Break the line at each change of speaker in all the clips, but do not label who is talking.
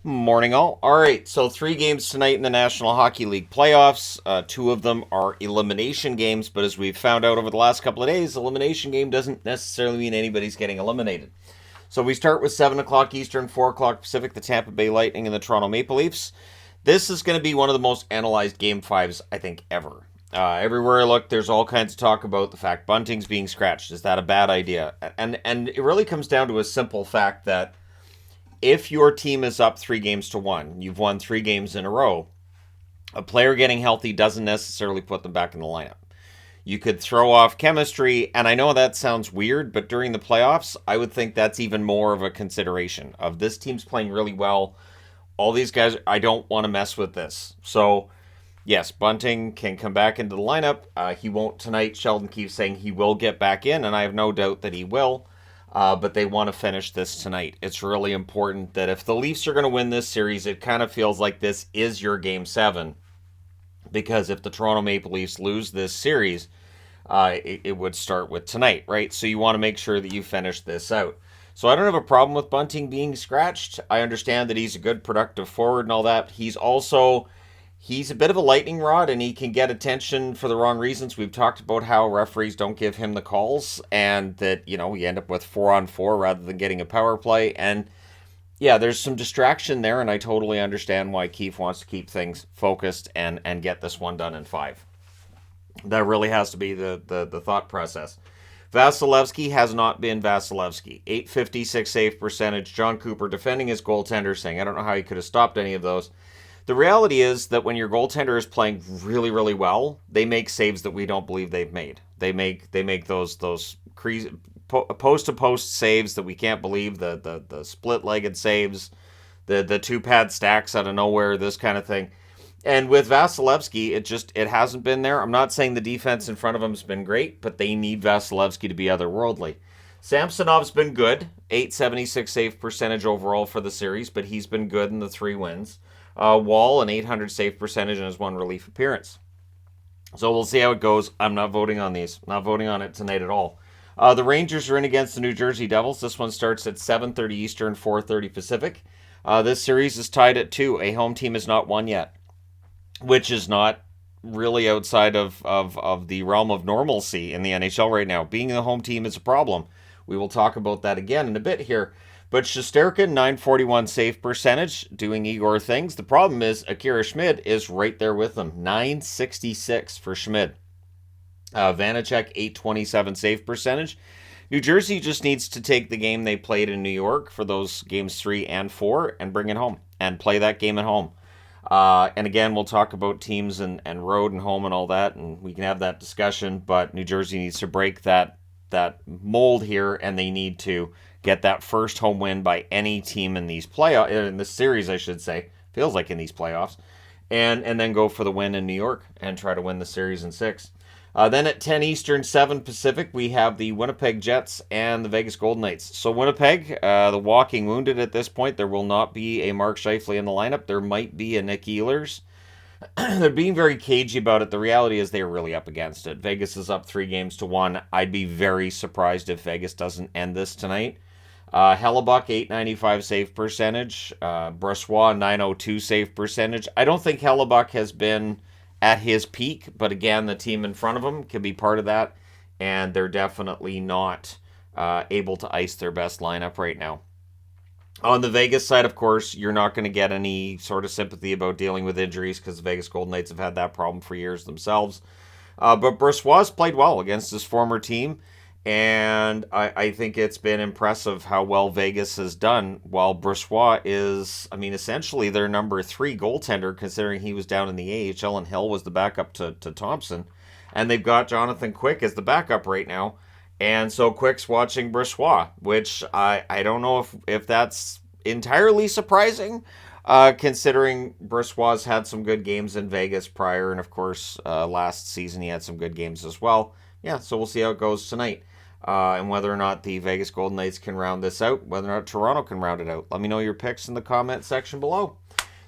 Morning, all. All right, so 3 games tonight in the National Hockey League playoffs. Two of them are elimination games, but as we've found out over the last couple of days, elimination game doesn't necessarily mean anybody's getting eliminated. So we start with 7 o'clock Eastern, 4 o'clock Pacific, the Tampa Bay Lightning and the Toronto Maple Leafs. This is going to be one of the most analyzed Game 5s, I think, ever. Everywhere I look, there's all kinds of talk about the fact Bunting's being scratched. Is that a bad idea? And it really comes down to a simple fact that if your team is up 3 games to 1, you've won 3 games in a row, a player getting healthy doesn't necessarily put them back in the lineup. You could throw off chemistry, and I know that sounds weird, but during the playoffs, I would think that's even more of a consideration of this team's playing really well. All these guys, I don't want to mess with this. So, yes, Bunting can come back into the lineup. He won't tonight. Sheldon keeps saying he will get back in, and I have no doubt that he will. But they want to finish this tonight. It's really important that if the Leafs are going to win this series, it kind of feels like this is your Game 7. Because if the Toronto Maple Leafs lose this series, it would start with tonight, right? So you want to make sure that you finish this out. So I don't have a problem with Bunting being scratched. I understand that he's a good, productive forward and all that. He's a bit of a lightning rod and he can get attention for the wrong reasons. We've talked about how referees don't give him the calls and that, we end up with 4-on-4 rather than getting a power play. And yeah, there's some distraction there, and I totally understand why Keefe wants to keep things focused and get this one done in 5. That really has to be the thought process. Vasilevsky has not been Vasilevsky. 856 save percentage. John Cooper defending his goaltender, saying, I don't know how he could have stopped any of those. The reality is that when your goaltender is playing really, really well, they make saves that we don't believe they've made. They make those post to post saves that we can't believe. The split legged saves, the 2-pad stacks out of nowhere, this kind of thing. And with Vasilevsky, it hasn't been there. I'm not saying the defense in front of him has been great, but they need Vasilevsky to be otherworldly. Samsonov's been good, 876 save percentage overall for the series, but he's been good in the 3 wins. Wall, an 800 save percentage in his 1 relief appearance. So we'll see how it goes. I'm not voting on these. Not voting on it tonight at all. The Rangers are in against the New Jersey Devils. This one starts at 7:30 Eastern, 4:30 Pacific. This series is tied at 2. A home team has not won yet, which is not really outside of the realm of normalcy in the NHL right now. Being the home team is a problem. We will talk about that again in a bit here. But Shesterkin, 941 save percentage, doing Igor things. The problem is Akira Schmid is right there with them. 966 for Schmid. Vanacek, 827 save percentage. New Jersey just needs to take the game they played in New York for those games 3 and 4 and bring it home and play that game at home. And again, we'll talk about teams and road and home and all that, and we can have that discussion. But New Jersey needs to break that mold here, and they need to get that first home win by any team in this series, I should say. Feels like in these playoffs, and then go for the win in New York and try to win the series in 6. Then at 10 Eastern, 7 Pacific, we have the Winnipeg Jets and the Vegas Golden Knights. So Winnipeg, the walking wounded at this point. There will not be a Mark Scheifele in the lineup. There might be a Nick Ehlers. They're being very cagey about it. The reality is they're really up against it. Vegas is up 3 games to 1. I'd be very surprised if Vegas doesn't end this tonight. Hellebuck, 895 save percentage. Brossoit, 902 save percentage. I don't think Hellebuck has been at his peak, but again, the team in front of him can be part of that, and they're definitely not able to ice their best lineup right now. On the Vegas side, of course, you're not going to get any sort of sympathy about dealing with injuries because the Vegas Golden Knights have had that problem for years themselves. But Brossoit's played well against his former team, and I think it's been impressive how well Vegas has done, while Brossoit is, essentially their number 3 goaltender, considering he was down in the AHL and Hill was the backup to Thompson. And they've got Jonathan Quick as the backup right now. And so Quick's watching Brossoit, which I don't know if that's entirely surprising, considering Brossoit's had some good games in Vegas prior, and of course, last season he had some good games as well. Yeah, so we'll see how it goes tonight. And whether or not the Vegas Golden Knights can round this out, whether or not Toronto can round it out. Let me know your picks in the comment section below.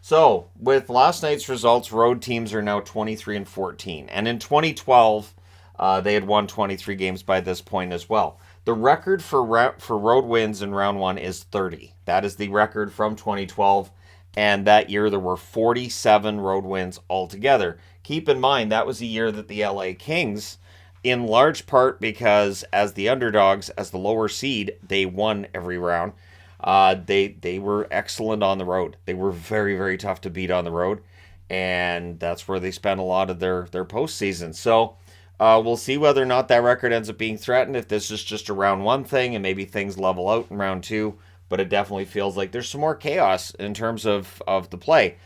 So, with last night's results, road teams are now 23-14. And in 2012, they had won 23 games by this point as well. The record for road wins in round 1 is 30. That is the record from 2012. And that year there were 47 road wins altogether. Keep in mind, that was the year that the LA Kings, in large part because as the underdogs, as the lower seed, they won every round. They were excellent on the road. They were very, very tough to beat on the road. And that's where they spent a lot of their postseason. So we'll see whether or not that record ends up being threatened, if this is just a round one thing and maybe things level out in round two. But it definitely feels like there's some more chaos in terms of the play.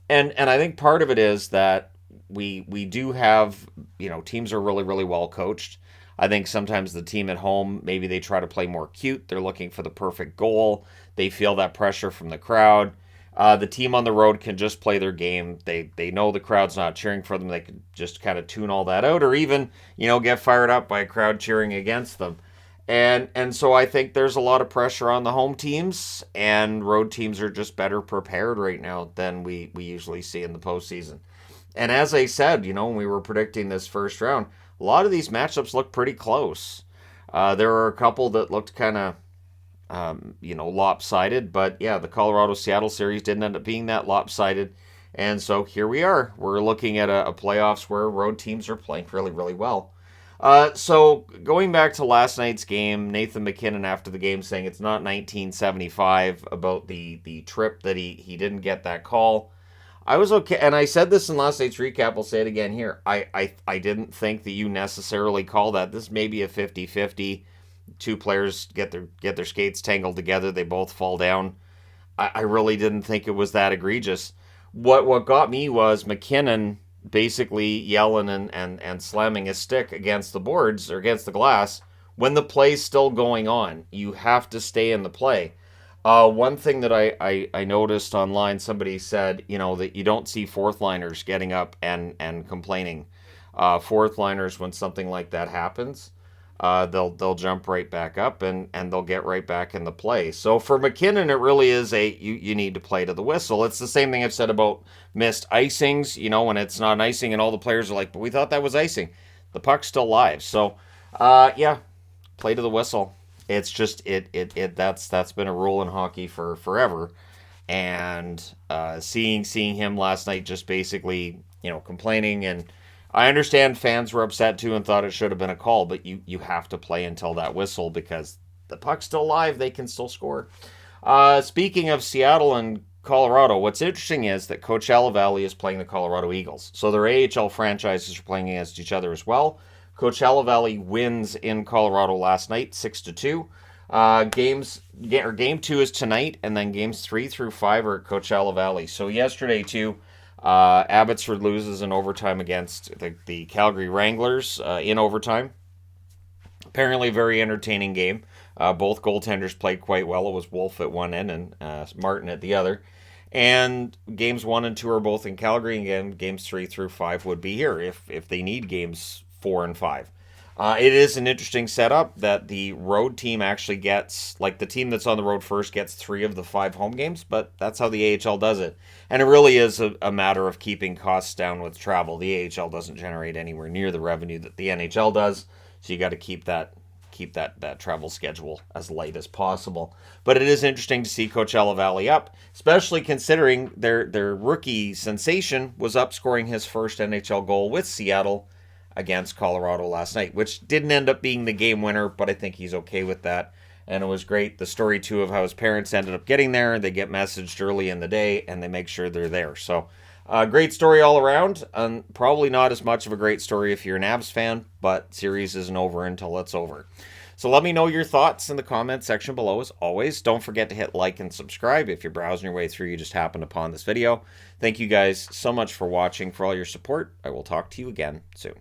And I think part of it is that we do have, teams are really, really well coached. I think sometimes the team at home, maybe they try to play more cute. They're looking for the perfect goal. They feel that pressure from the crowd. The team on the road can just play their game. They know the crowd's not cheering for them. They can just kind of tune all that out, or even get fired up by a crowd cheering against them. And so I think there's a lot of pressure on the home teams, and road teams are just better prepared right now than we usually see in the postseason. And as I said, when we were predicting this first round, a lot of these matchups look pretty close. There are a couple that looked kind of lopsided. But yeah, the Colorado-Seattle series didn't end up being that lopsided. And so here we are. We're looking at a playoffs where road teams are playing really, really well. So going back to last night's game, Nathan MacKinnon after the game saying it's not 1975 about the trip that he didn't get that call. I was okay, and I said this in last night's recap, I'll say it again here. I didn't think that you necessarily call that. This may be a 50-50. Two players get their skates tangled together, they both fall down. I really didn't think it was that egregious. What got me was MacKinnon basically yelling and slamming his stick against the boards or against the glass when the play's still going on. You have to stay in the play. One thing that I noticed online, somebody said, that you don't see fourth liners getting up and complaining. Fourth liners, when something like that happens, they'll jump right back up and they'll get right back in the play. So for MacKinnon, it really is you need to play to the whistle. It's the same thing I've said about missed icings, when it's not an icing and all the players are like, but we thought that was icing. The puck's still live. So, yeah, play to the whistle. It's just that's been a rule in hockey for forever. And seeing him last night just basically, complaining, and I understand fans were upset too and thought it should have been a call, but you have to play until that whistle because the puck's still live. They can still score. Speaking of Seattle and Colorado, what's interesting is that Coachella Valley is playing the Colorado Eagles. So their AHL franchises are playing against each other as well. Coachella Valley wins in Colorado last night, 6-2. Game 2 is tonight, and then games 3 through 5 are at Coachella Valley. So yesterday too, Abbotsford loses in overtime against the Calgary Wranglers in overtime. Apparently a very entertaining game. Both goaltenders played quite well. It was Wolf at one end and Martin at the other. And games 1 and 2 are both in Calgary. And again, games 3 through 5 would be here if they need games 4 and 5. It is an interesting setup that the road team actually gets, like the team that's on the road first gets 3 of the 5 home games, but that's how the AHL does it. And it really is a matter of keeping costs down with travel. The AHL doesn't generate anywhere near the revenue that the NHL does, so you got to keep that travel schedule as light as possible. But it is interesting to see Coachella Valley up, especially considering their rookie sensation was up scoring his first NHL goal with Seattle against Colorado last night, which didn't end up being the game winner, but I think he's okay with that. And it was great. The story, too, of how his parents ended up getting there. They get messaged early in the day, and they make sure they're there. So, great story all around. Probably not as much of a great story if you're an Abs fan, but series isn't over until it's over. So let me know your thoughts in the comments section below. As always, don't forget to hit like and subscribe if you're browsing your way through. You just happened upon this video. Thank you guys so much for watching, for all your support. I will talk to you again soon.